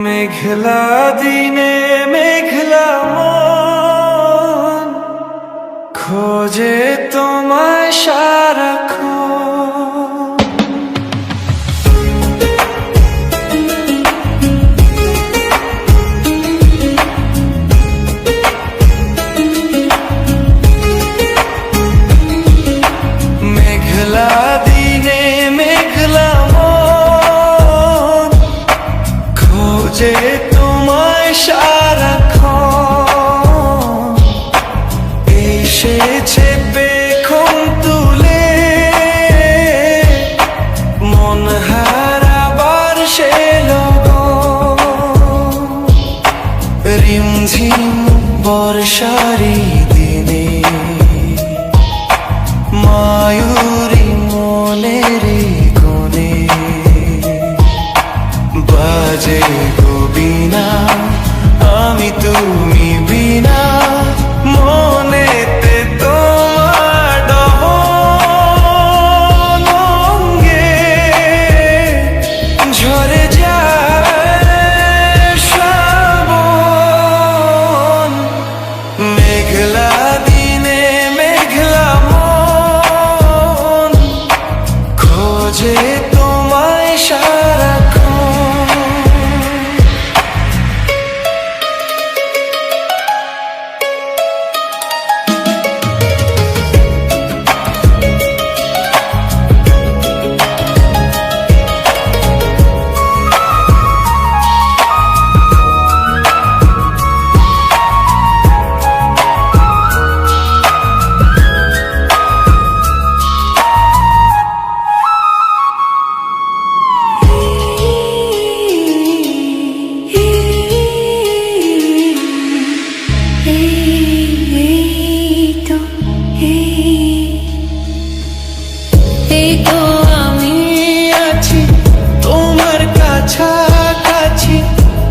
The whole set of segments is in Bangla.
মেঘলা দিনে মেঘলা মন খোঁজে তোমায় সারাক্ষণ। মেঘলা দিনে মেঘলা মন খোঁজে তোমায় সারাক্ষণ। এসেছে পেখম তুলে মন হারাবার সে লগন। রিমঝিম বর্ষারি দিনে মায়ূরী মনের কোণে বাজে গো বিনা, আমি তুমি বিনা মনেতে তোমার দহন অঙ্গে ঝরে যায় শ্রাবণ। মেঘলা দিনে মেঘলা মন খোঁজে তোমায় সারাক্ষণ। এই তো আমি আছি তোমার কাছাকাছি,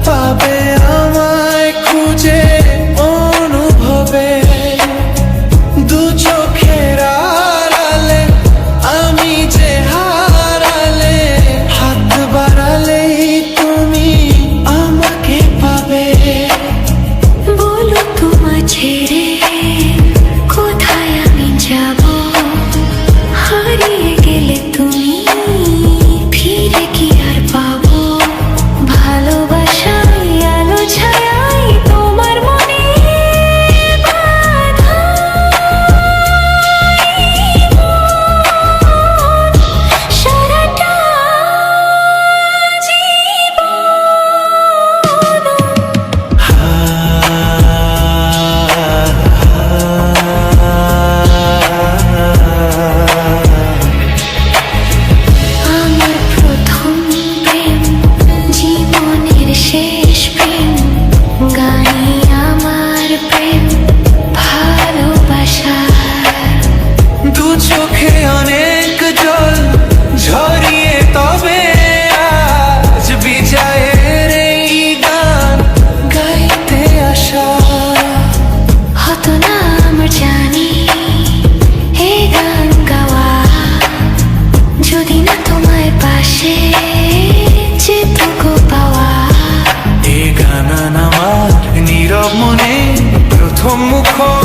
পাবে আমায় খুঁজে অনুভবে। দু চোখের আড়ালে আমি যে হারালে, হাত বাড়ালেই তুমি আমাকে পাবে। বলো তোমায় ছেড়ে কোথায় আমি যাব, হারিয়ে গেলে তুমি ফিরে কি আর পাবো। ভালোবাসায় আলো ছায়াই তোমার মনে বাঁধা সারাটা আমার প্রথম প্রেম, জীবনের শেষ প্রেম, গানি আমার প্রেম ভালোবাসার। দু চোখে অনেক জল ঝরিয়ে তবে আজ বিজয়ের এই গান গাইতে আসা। হতো না আমার জানি এই গান গাওয়া, যদি না তোমায় পাশে যেটুকু পাওয়া। এ গান আমার নীরব মনে প্রথম মুখর